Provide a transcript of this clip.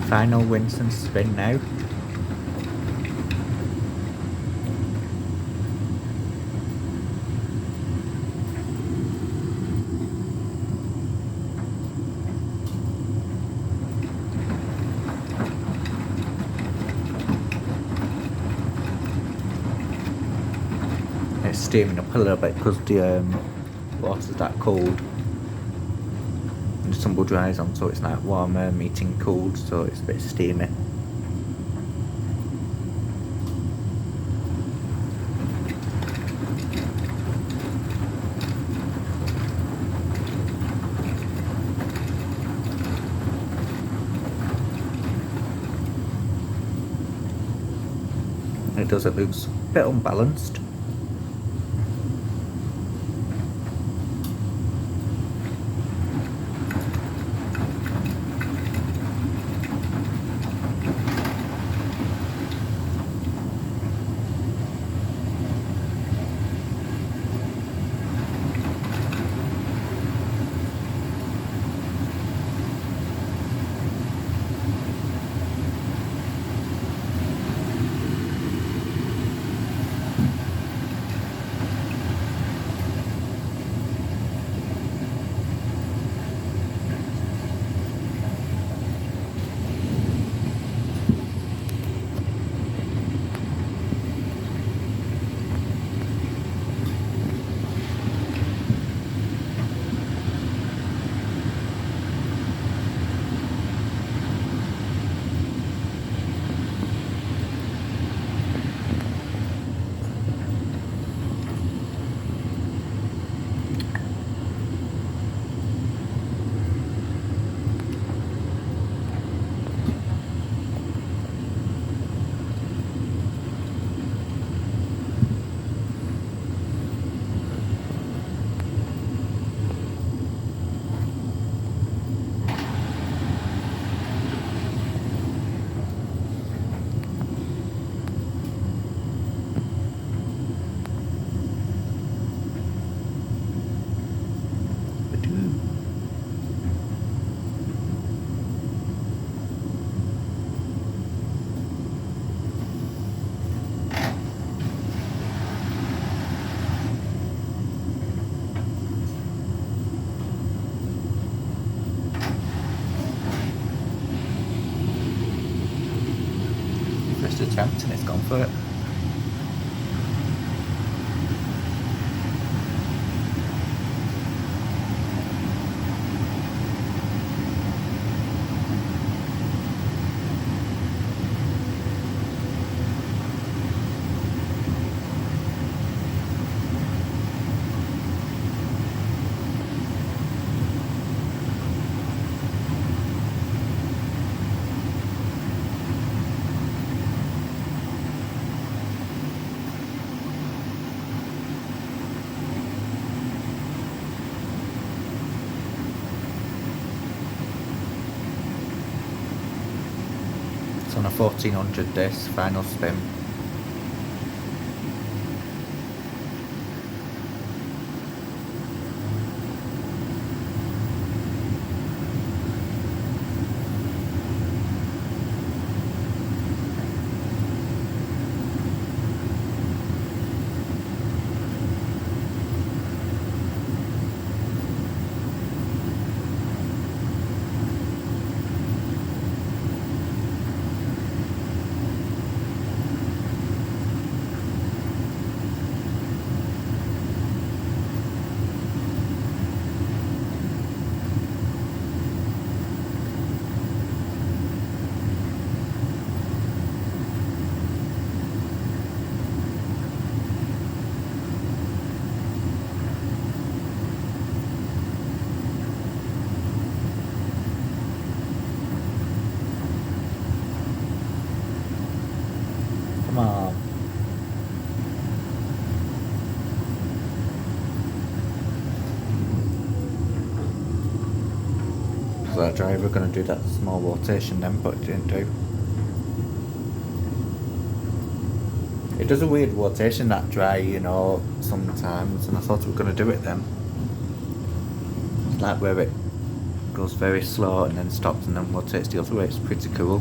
Final Winston spin now. It's steaming up a little bit because the water's that cold. And the tumble dries on, so it's like warmer meeting cold, so it's a bit steamy. It does, it looks a bit unbalanced. First attempt and it's gone for it. It's on a 1400 this final spin. Come on. So that driver gonna do that small rotation then, but it didn't do. It does a weird rotation, that dry, you know, sometimes, and I thought it was gonna do it then. It's like where it goes very slow and then stops and then rotates the other way. It's pretty cool.